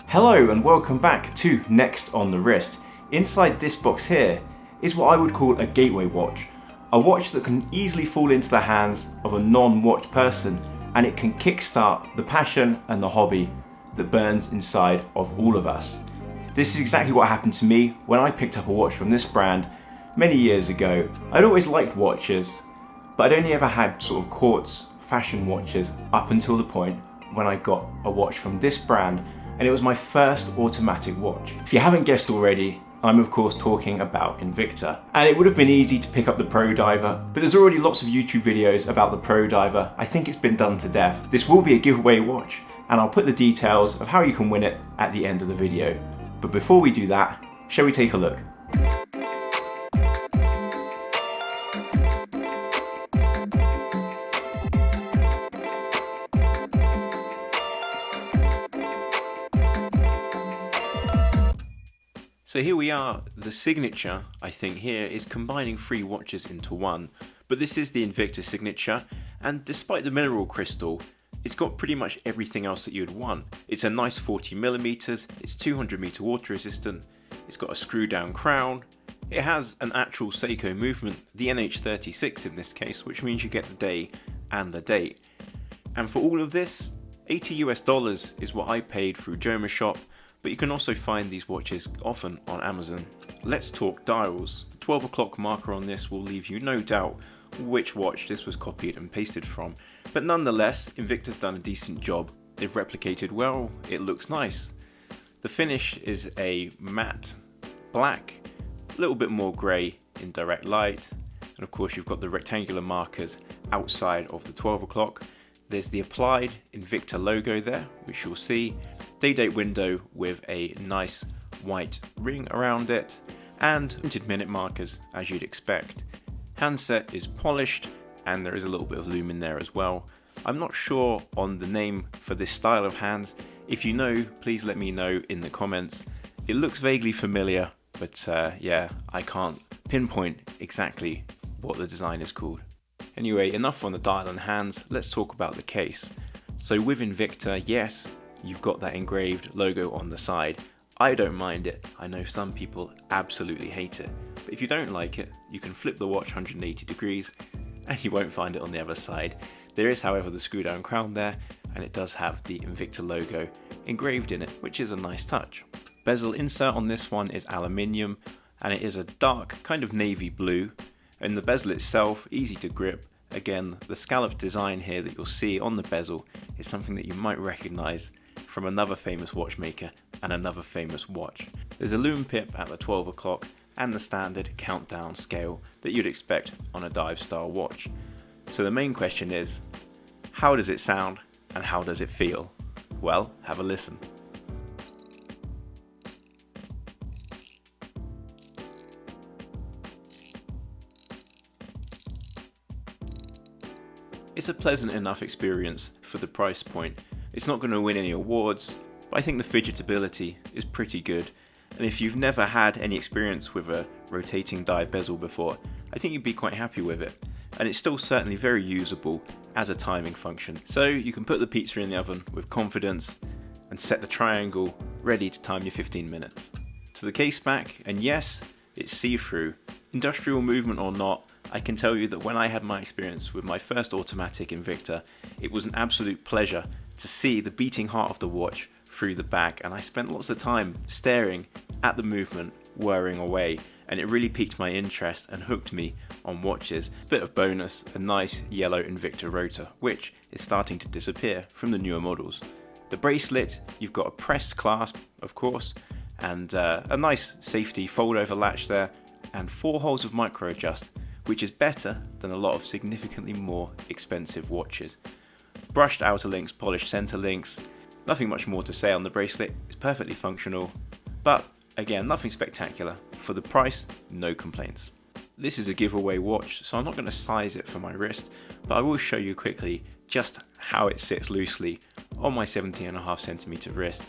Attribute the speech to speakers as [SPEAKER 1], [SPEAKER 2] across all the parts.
[SPEAKER 1] Hello and welcome back to Next on the Wrist. Inside this box here is what I would call a gateway watch. A watch that can easily fall into the hands of a non-watch person, and it can kickstart the passion and the hobby that burns inside of all of us. This is exactly what happened to me when I picked up a watch from this brand many years ago. I'd always liked watches, but I'd only ever had sort of quartz fashion watches up until the point when I got a watch from this brand, and it was my first automatic watch. If you haven't guessed already, I'm of course talking about Invicta. And it would have been easy to pick up the Pro Diver, but there's already lots of YouTube videos about the Pro Diver. I think it's been done to death. This will be a giveaway watch, and I'll put the details of how you can win it at the end of the video. But before we do that, shall we take a look? So here we are. The Signature, I think here, is combining three watches into one, but this is the Invicta Signature, and despite the mineral crystal, it's got pretty much everything else that you'd want. It's a nice 40mm, it's 200m water resistant, it's got a screw down crown, it has an actual Seiko movement, the NH36 in this case, which means you get the day and the date. And for all of this, $80 is what I paid through JomaShop, but you can also find these watches often on Amazon. Let's talk dials. The 12 o'clock marker on this will leave you no doubt which watch this was copied and pasted from, but nonetheless, Invicta's done a decent job. They've replicated well, it looks nice. The finish is a matte black, a little bit more grey in direct light, and of course you've got the rectangular markers outside of the 12 o'clock. There's the applied Invicta logo there, which you'll see, day-date window with a nice white ring around it, and printed minute markers as you'd expect. Handset is polished, and there is a little bit of lume in there as well. I'm not sure on the name for this style of hands. If you know, please let me know in the comments. It looks vaguely familiar, but yeah, I can't pinpoint exactly what the design is called. Anyway, enough on the dial and hands, let's talk about the case. So with Invicta, yes, you've got that engraved logo on the side. I don't mind it, I know some people absolutely hate it. But if you don't like it, you can flip the watch 180 degrees and you won't find it on the other side. There is, however, the screw down crown there, and it does have the Invicta logo engraved in it, which is a nice touch. Bezel insert on this one is aluminium, and it is a dark kind of navy blue. And the bezel itself, easy to grip. Again, the scalloped design here that you'll see on the bezel is something that you might recognise from another famous watchmaker and another famous watch. There's a lume pip at the 12 o'clock and the standard countdown scale that you'd expect on a dive style watch. So the main question is, how does it sound and how does it feel? Well, have a listen. It's a pleasant enough experience for the price point. It's not going to win any awards, but I think the fidgetability is pretty good. And if you've never had any experience with a rotating dive bezel before, I think you'd be quite happy with it. And it's still certainly very usable as a timing function. So you can put the pizza in the oven with confidence and set the triangle ready to time your 15 minutes. To the case back, and yes, it's see-through. Industrial movement or not, I can tell you that when I had my experience with my first automatic Invicta, it was an absolute pleasure to see the beating heart of the watch through the back, and I spent lots of time staring at the movement whirring away, and it really piqued my interest and hooked me on watches. Bit of bonus, a nice yellow Invicta rotor, which is starting to disappear from the newer models. The bracelet, you've got a pressed clasp, of course, and a nice safety fold over latch there, and 4 holes of micro adjust, which is better than a lot of significantly more expensive watches. Brushed outer links, polished center links, nothing much more to say on the bracelet, it's perfectly functional, but again, nothing spectacular. For the price, no complaints. This is a giveaway watch, so I'm not going to size it for my wrist, but I will show you quickly just how it sits loosely on my 17.5cm wrist,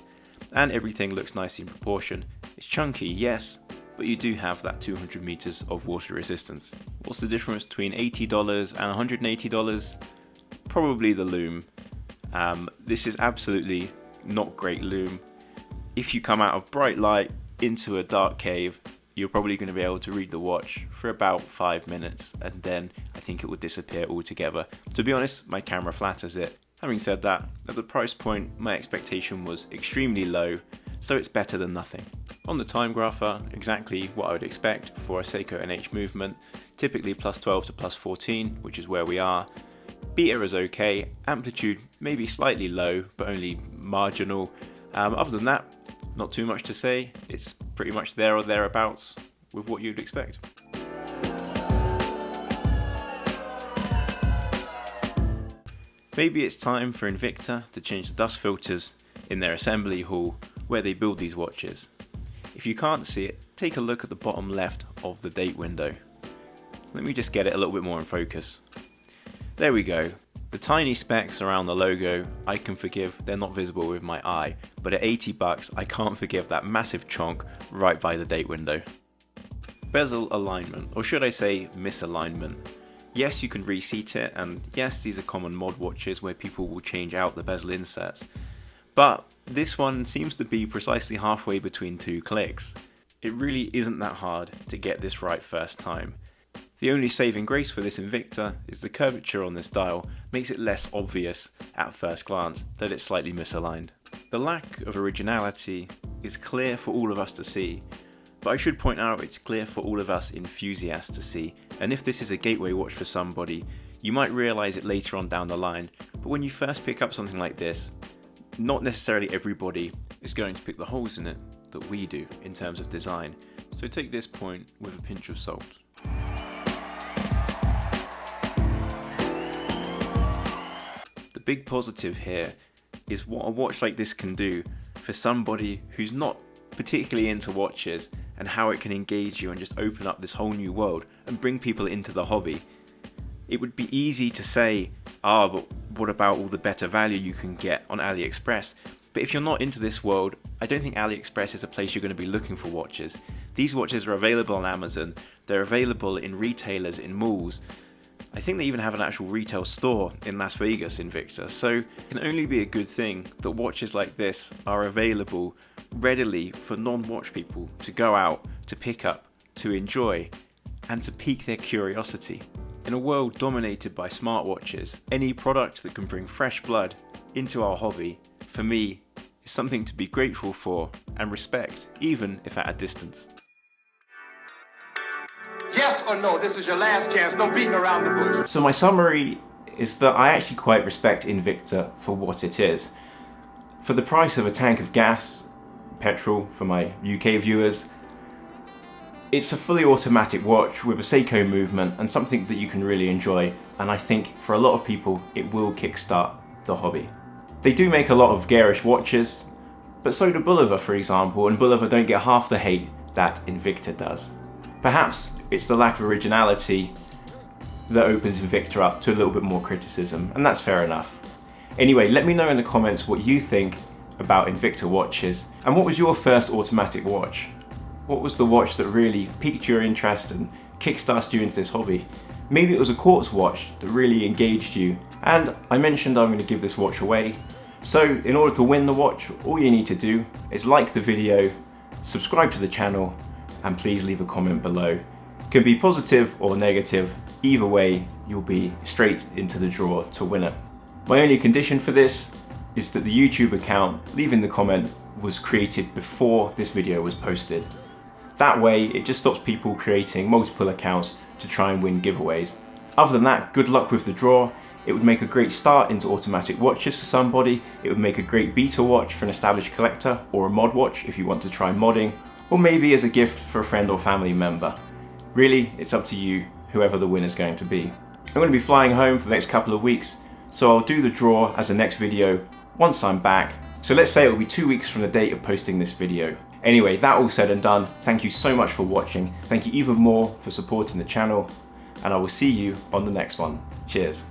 [SPEAKER 1] and everything looks nice in proportion. It's chunky, yes, but you do have that 200 meters of water resistance. What's the difference between $80 and $180? Probably the lume. This is absolutely not great lume. if you come out of bright light into a dark cave, you're probably going to be able to read the watch for about 5 minutes, and then I think it will disappear altogether. To be honest, my camera flatters it. Having said that, at the price point, my expectation was extremely low, so it's better than nothing. On the time grapher, exactly what I would expect for a Seiko NH movement, typically plus 12 to plus 14, which is where we are. Beta is okay, amplitude maybe slightly low, but only marginal. Other than that, not too much to say. It's pretty much there or thereabouts with what you'd expect. Maybe it's time for Invicta to change the dust filters in their assembly hall where they build these watches. If you can't see it, take a look at the bottom left of the date window. Let me just get it a little bit more in focus. There we go. The tiny specks around the logo I can forgive, they're not visible with my eye, but at $80 I can't forgive that massive chonk right by the date window. Bezel alignment, or should I say misalignment. Yes, you can reseat it, and yes, these are common mod watches where people will change out the bezel inserts, but this one seems to be precisely halfway between 2 clicks. It really isn't that hard to get this right first time. The only saving grace for this Invicta is the curvature on this dial makes it less obvious at first glance that it's slightly misaligned. The lack of originality is clear for all of us to see, but I should point out it's clear for all of us enthusiasts to see, and if this is a gateway watch for somebody, you might realise it later on down the line, but when you first pick up something like this, not necessarily everybody is going to pick the holes in it that we do in terms of design, so take this point with a pinch of salt. The big positive here is what a watch like this can do for somebody who's not particularly into watches, and how it can engage you and just open up this whole new world and bring people into the hobby. It would be easy to say, but what about all the better value you can get on AliExpress? But if you're not into this world, I don't think AliExpress is a place you're going to be looking for watches. These watches are available on Amazon, they're available in retailers, in malls. I think they even have an actual retail store in Las Vegas, Invicta, so it can only be a good thing that watches like this are available readily for non-watch people to go out, to pick up, to enjoy, and to pique their curiosity. In a world dominated by smartwatches, any product that can bring fresh blood into our hobby, for me, is something to be grateful for and respect, even if at a distance.
[SPEAKER 2] Yes or no, this is your last chance, no beating around the bush.
[SPEAKER 1] So my summary is that I actually quite respect Invicta for what it is. For the price of a tank of gas, petrol for my UK viewers, it's a fully automatic watch with a Seiko movement and something that you can really enjoy, and I think for a lot of people it will kickstart the hobby. They do make a lot of garish watches, but so do Bulliver, for example, and Bulliver don't get half the hate that Invicta does. Perhaps it's the lack of originality that opens Invicta up to a little bit more criticism, and that's fair enough. Anyway, let me know in the comments what you think about Invicta watches, and what was your first automatic watch? What was the watch that really piqued your interest and kickstarted you into this hobby? Maybe it was a quartz watch that really engaged you, and I mentioned I'm going to give this watch away. So in order to win the watch, all you need to do is like the video, subscribe to the channel, and please leave a comment below. It can be positive or negative, either way you'll be straight into the draw to win it. My only condition for this is that the YouTube account leaving the comment was created before this video was posted. That way it just stops people creating multiple accounts to try and win giveaways. Other than that, good luck with the draw. It would make a great start into automatic watches for somebody, it would make a great beta watch for an established collector, or a mod watch if you want to try modding, or maybe as a gift for a friend or family member. Really, it's up to you, whoever the winner's going to be. I'm going to be flying home for the next couple of weeks, so I'll do the draw as the next video once I'm back. So let's say it'll be 2 weeks from the date of posting this video. Anyway, that all said and done, thank you so much for watching, thank you even more for supporting the channel, and I will see you on the next one. Cheers.